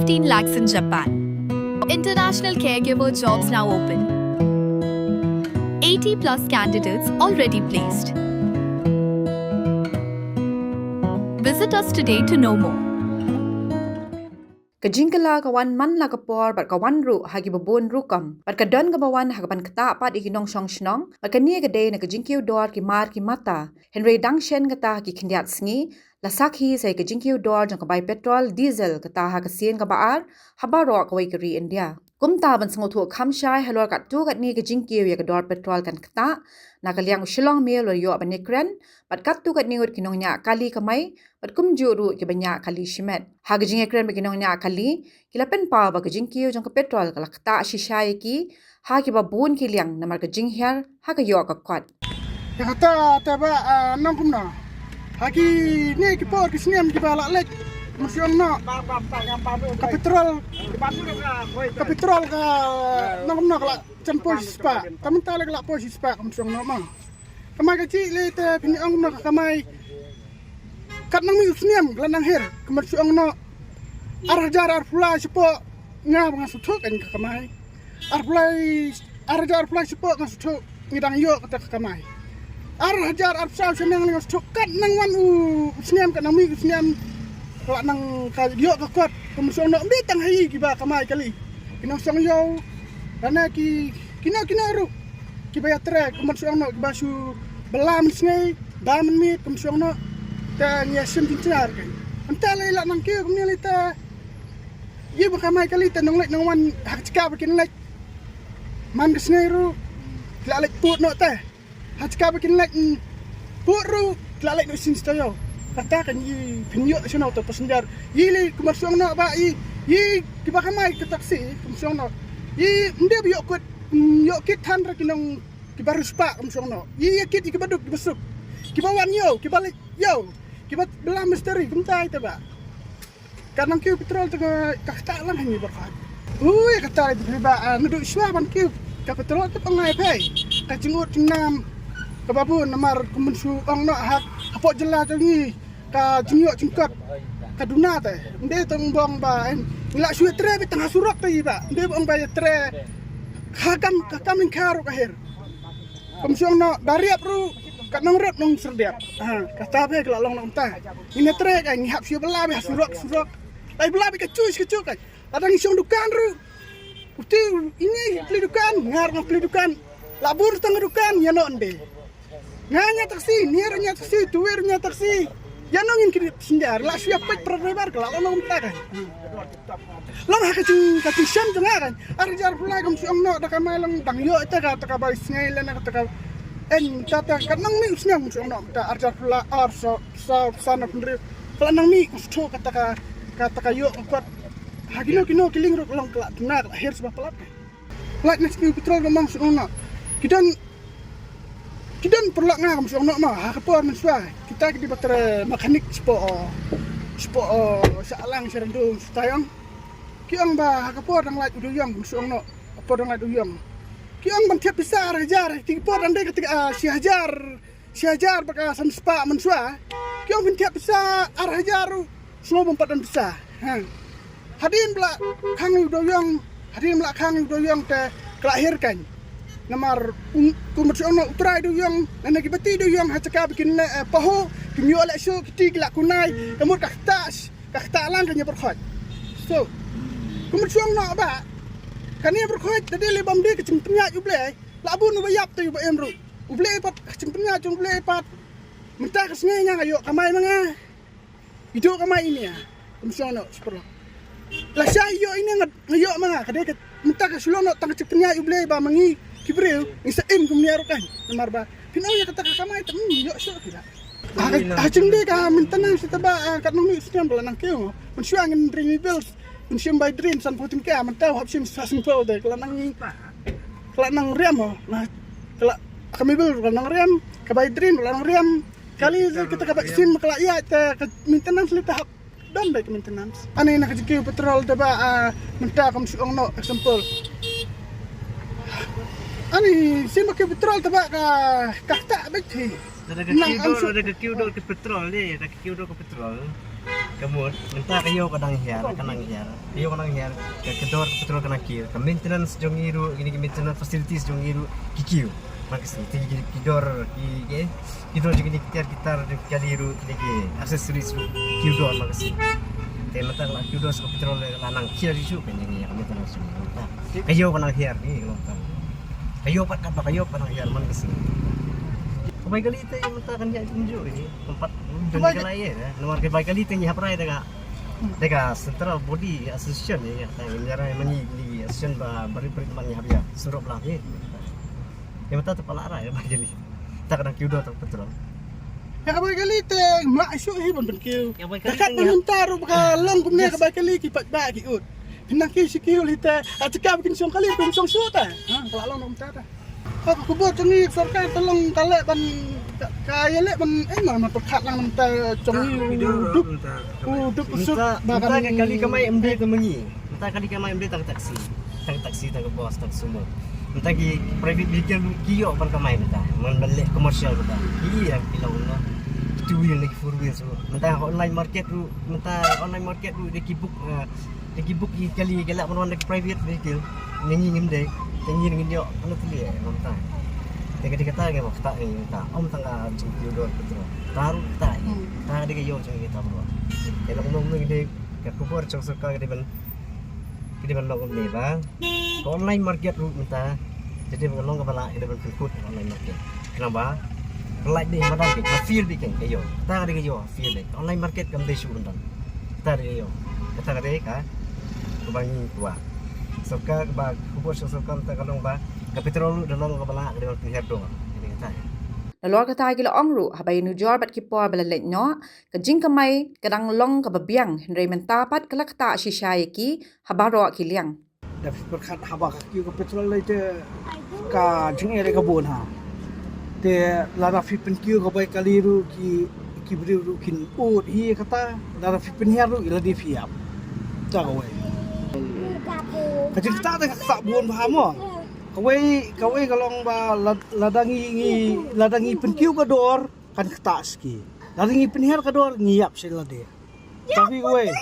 15 lakhs in Japan. International caregiver jobs now open. 80 plus candidates already placed. Visit us today to know more. Kajingkala kawan man la kapor bat kawan ru hagi babon rukam bat kadon ka bawan hagaban kata pat iginong song shnong bat kania gade na kajingkiu dor ki mar ki mata Henry Dangshen kata ki khindiat sngi la sakhi sai kajingkiu dor jong kabai petrol diesel kata ha kasien ka baar habaro kawai kari India kumta ban sngothu khamshai halor kat tu kat ni kajingkiu ya dor petrol kan kata na kaliang ushilong me lo yo ban nekren bat kat tu kat ni ut kinong nya kali kamai bat kumju ru ki banya kali shimet ha kajing ekren beginong nya kali kilapen pa ba kajing kiu jong ka petrol kala kata shisha ki ha ki ba bun ki liang namar kajing her ha ka yo ka kwat ya kata taba nang kumna haki ni ki por ki snem ki bala lek musyong no ka petrol ka nang kumna kala chan pois pa tamen tale kala pois pa musyong no ma kamai ka ci le te pini ong no kamai kat nang mi snem glanang her musyong no arjar arfulai sipo nga mga sutuk kan kamai arjar arfulai sipo nga sutuk ngidang yo kata kamai arjar arfsau senang nga sutuk kat nang wan snem kat nang mi snem kala nang ka yo ka kwat musyong no mbi tang hai ki ba kamai kali kinang song yo dana ki kina ru ki ba yatre musyong no ki basu belam snei damen mi musyong no ta nya sim tincar kan antale la nang ki kumni lita ye bakamai kali ta nong lek nong wan hak cika bikin lek man kesneru la lek put no ta hak cika bikin lek put ru la lek no sin stoyo kata kan yi pinyo sono to passenger yi le kumasong no ba yi ki bakamai ke taksi kumasong no yi nde bi yokut yokit tan ra kinong ki barus pa kumasong no yi kit ki baduk ki besuk ki bawan yo ki balik yo ki bat belah misteri kumtai ta ba kanang kiu petrol tu kakta lang hanya berkat. Kata itu ba nuduk swa ban kiu ka petrol tu pangai pai. Ka cingut cinam ka babun namar kumensu ong no hak apok jela tangi ka cingyok cingkot ka duna teh. Nde tong bong ba ngilak suwe tre bi tengah surak teh ba. Nde bong ba tre kakam ingkar ka her. Kumensu ong no dariap ru kat nong rep nong serdiap. Kata be kelak long nong ta. Ini tre ka ngihap siu bela be surak. Lai bela bi kecus kan. Ada ngisong dukan ru. Uti ini beli dukan, ngar beli dukan. Labur tengah dukan ya no ende. Nganya taksi, niernya taksi, tuwernya taksi. Ya no ngin kiri sindar, la siap pek perlebar kelak long ta kan. Long ha kacing syam tengah kan. Arjar pula kum siong no da kamai long dang yo ta ka bai sngai lena ta ka en tata kan nang mi usnyang siong no ta arjar pula so sana pendri. Kalau nang mi usto kata kayu kuat hagino kiling ruk long kelak benar akhir sebab pelat next petrol memang sono kidan perlu ngam sono mah hakapor menswa kita di baterai mekanik spo salang serendung tayang kiang ba hakapor dang lait uduyang sono apa dang lait uduyang kiang ban tiap besar hajar tipor ande ketika si hajar baka samspa menswa kiang ban tiap besar hajar semua pempadan besar. Hadin belak kang doyong te kelahirkan. Namar kumersiong utrai doyong nana kibati doyong hacaka bikin paho kimyo lek so kiti kelak kunai kamur kakta lang kanya berkhot. So kumersiong no ba kania berkhot tadi lebam dia kecempenya juble labun bayap tu ba emru. Uble pat kecempenya juble pat mentah kesnya ayo kamai manga itu kamai ini ya, kumsiono seperti. Lah saya yo ini ngayo manga kadek minta ke sulono tang cepenya ible ba mangi kibreu ngisa kumniaro kan namar ba pino ya kata kamai tem yo so kira. Hacing de ka maintenance taba kat nomi siam belanang keo. Mensuang in renewables, mensiam by drain san putin ka mentau hapsim sasin po de kelanang rem nah kelak kami bel kelanang rem ka by drain kelanang rem kali kita kapak sim kelak ya maintenance lita dan baik maintenance ane nak jeki petrol taba menta kam suong no example ani sim ke petrol taba ka tak baik thi ada ke kiu do ke petrol ni ada ke kiu do ke petrol Kamut, minta kayo kanang hiar, kayo kanang hiar, kedor betul kanang kiu, ke maintenance jong iru, ini ke maintenance facilities jong iru, kikiu, makasih, tinggi kidor, kidor juga ni gitar kali iru, tinggi aksesoris kiu dor makasih. Tapi minta lah kiu dor sekolah betul lanang kiar isu kan yang maintenance jong iru, kayo kanang hiar ni, kayo kanang hiar makasih. Kebaik kali itu yang minta kan dia tunjuk ini tempat dunia lain ya. Nomor kebaik kali itu yang haprai dengan Central Body Association ya. Yang menjara meni di association beri pertemuan yang habis suruh belah ni. Yang minta tu pala arah ya baik kali. Tak kena kiudo tak betul. Ya kebaik kali itu mak isu hi bon kiu. Yang baik kali Dekat mentar bekalong kumne kebaik kali kipat ba kiut. Hendak kiu si kiu lite. Acikap bikin siang kali pun siang suta. Kalau long mentar. Aku kubur cengi sarkai tolong kalek ban kaya lek ban mana perkat lang mentar cengi duduk usut minta kali kamai MD tu mengi. Minta kali kamai MD tang taksi tang bos tang semua. Minta ki private vehicle kiyo pan kamai minta. Membeli komersial minta. Iya kilau no. Two wheel lagi four wheel semua. Minta online market tu dia kibuk kali galak mana private vehicle. Nyanyi ngende. Tinggi dengan dia, anu tu dia, minta. Dia kata ke waktu ni minta, tengah jumpa dua betul. Taruh kita, dia kaya macam kita berdua. Kalau ngomong dia, kubur cakap suka kita logam ni bang. Online market tu minta, jadi belum kepala kita berfikir online market. Kenapa? Like ni mana ni, feel bikin kaya. Dia kaya feel ni. Online market kami dah syukur dah. Dia kaya. Kata dia kebangi kuat. Suka bag kubur suka minta kalong ba kapitrol dalong kabala dengan pihak dong ini kata Lalor kata gila ongru habay nujor bat kipor balalet no kajing kamay kadang long kababiang henry mentapat kalakta shishay ki habaro kiliang. Dapat berkat habak kiu ke petrol itu ka jeng ere ka bon ha. Te lara fipen kiu ka bai kaliru ki beriu kin ut hi kata lara fipen hiaru ila di fiap. Jaga we. Kajing kita tak bon paham mo. Kawai kalong ba ladangi penkiu ka dor kan kata ski. Ladangi penhiar ka dor ngiap sila de. Tapi kawai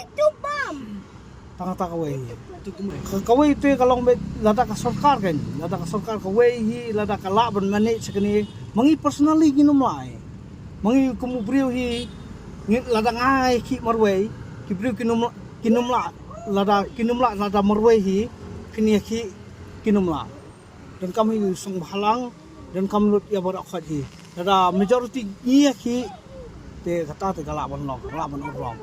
tang kawai. Kawai itu kalong lada ka sarkar kan. Lada ka sarkar kawai hi lada ka laban manage sekali mangi personally ginum lai. Mangi kumubriu hi lada ngai ki marway kibriu kinum la lada marway hi kini kinum la. Dan kami sung halang dan kami lut ya barak khaji ada majority iya ki te kata te galak ban orang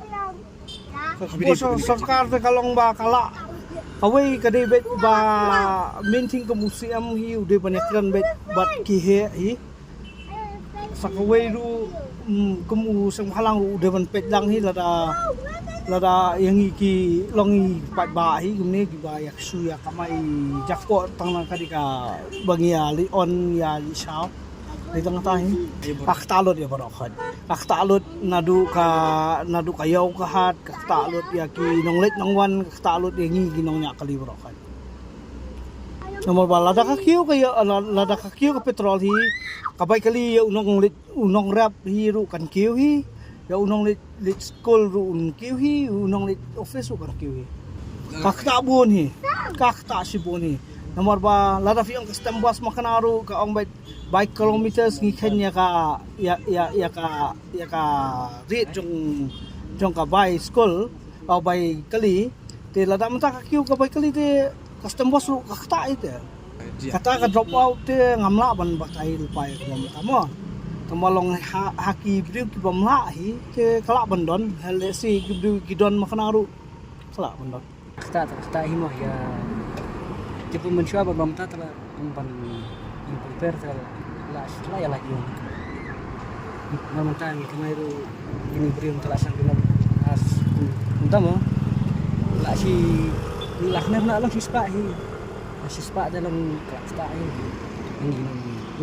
sarkar te kalong ba kala awai kadai bet ba minting ke museum hi ude banekran bet bat ki he hi sakawai ru kemu sung halang ude ban pet lang hi lada yang iki longi pat ba hi gumne gi ba yak su ya kamai jakpo tangna kadika bangia li on ya li sao di tengah tahi kak talot ya barokhat kak talot nadu kayaw kahat kak talot ya ki nonglet nongwan kak talot yang gi nongnya kali barokhat nomor ba lada ka kiu ka petrol hi kabai kali ya unong rap hi ru kan kiu hi ya unong lit school ru un kiu hi unong lit office ru kan kiu hi kak ta bon hi kak ta si bon hi nomor ba lada fi ang custom bus makanaru ka ong bike kilometers ngiken ya ka rit jong ka by school au by kali te lada mata ka kiu ka by kali te custom bus ru kak ta ite kata ka drop out te ngamla ban bakai lupai ko mo Tamalong haki beriu ki bamla hi ke kalak bandon halesi ki beriu ki don makanaru kalak bandon kata hi mo ya tipu mencoba bamta tala umpan prepare tala la ya lagi mamanta ni kamairu ini beriu tala sang dina as untamo la si lakner na lang si spa dalam kata hi ini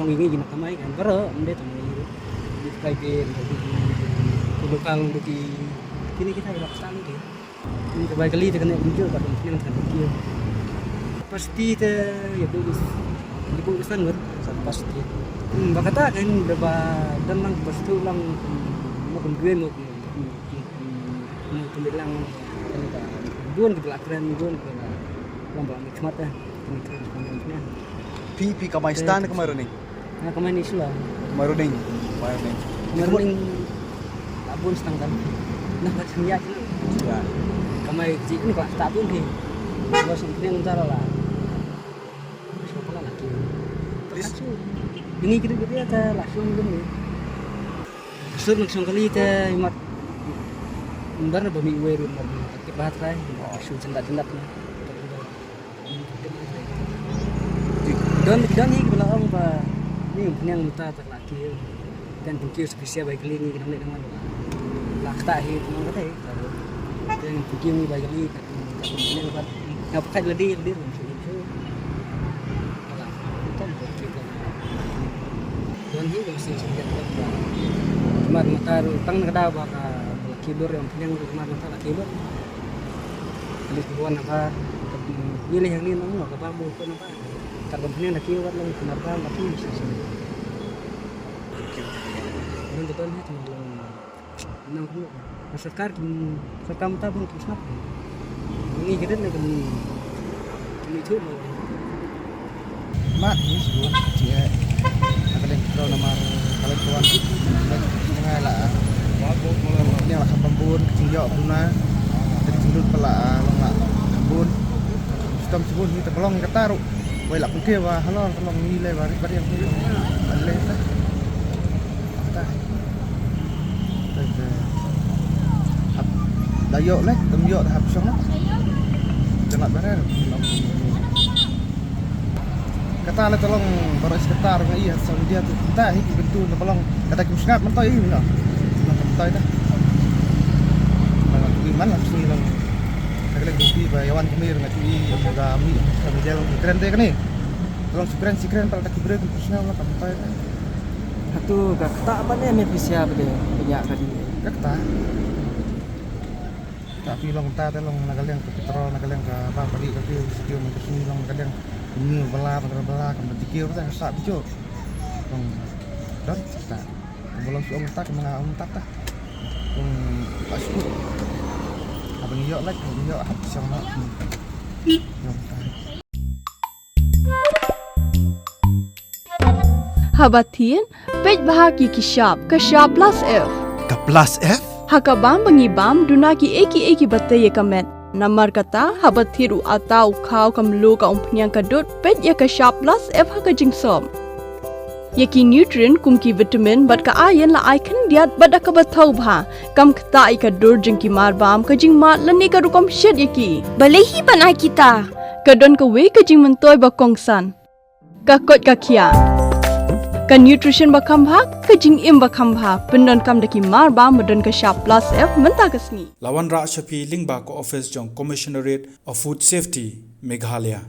nong ini gina kamai kan bara ende tu di kaibin kulukang di kini kita ilak stang ke ini kebaik kali te kena muncul kat ini kan kecil pasti te ya bagus di bukan ber pasti bakata kan berba dan lang pastu lang mo kun guen mo Tumit lang kan ka buon ke belakang buon ke lomba nikmat dah. Ini kan. Pi kamay stand kamay running. Nah, kemarin isu lah. Kamay running. Kamay running. Kemarin abun setengah kan. Nah, macam ya. Ya. Kemarin ini kelas tak pun sih. Kalau sampai ntar lah. Siapa lah lagi. Please. Ini kita ada langsung gini. Langsung kali kita imat. Bentar na bumi uwe rin mo. Kipahat tayo. Shoot sendat-sendat na. Doon ni kibala ang ba ni punyang muta tak laki. Dan pungkiu spesial baik kali ni kinamit dengan lakta hit nang kata. Dan pungkiu ni baik kali tak punya dapat ngapain ladi so. Doon ni mesti sendat ba. Cuma mata tang kada ba ka kibur yang punya rumah mata kibur. Ini kuan apa? Milih yang ni nang apa mau pun apa. Kalau punya nak kibur lang kenapa tapi bisa sini. Ini betul ni cuma nang pun masyarakat serta mata pun kisah. Ini kita nak ini tu mau. Mak ni sebut dia akan kalau nama kalau tuan dengan lah. Ini lah kampung kecil jauh puna. Jadi sudut pala long lah kampung. Sistem sebut ni terkelong kata ru. Wei lah pukul wah halal kalau nilai bari yang ni. Boleh tak? Tak. Dayok lah, temyok dah habis semua. Jangan benar. Kata lah tolong baru sekitar dengan iya sama dia tu entah ini bentuk tolong kata kita sengat mentau ini benar. Mentau dah. Kalau gimana sih lang. Kalau kita bayawan kemir dengan TV kami kami jalan keren deh kan ni. Tolong sikren pada kita beri personal lah mentau. Satu kata apa ni mepisia benda banyak kali. Kata. Tapi long ta tolong nagaleng ke petrol nagaleng ke apa padi ke skill untuk sini long nagaleng ini bela kamu dikir apa sak bijo long dan tak belum si tak menga tak tak pasku apa ni yok lagi ni yok habis yang nak Habatin pej bahagi kishap kashap plus F Ka plus F? hakabam bangibam dunaki eki batay kamet namar kata habathiru atau kau kamlu ka umpnyang kadut pet ya kashap plus F haka jingsom yaki nutrient kumki vitamin bat ka ayan la icon diat bada ka bathau bha kam khta ika dur jingki marbam ka jingma lani ka rukom shed yaki balehi banai kita kadon ka we ka jing mentoy ba kongsan ka kot ka kia ka nutrition ba khambha ka jing im ba khambha pendon kam daki marba modon ka sharp plus F menta kasni Lawan Ra Shafi Lingba ko office jong Commissionerate of Food Safety Meghalaya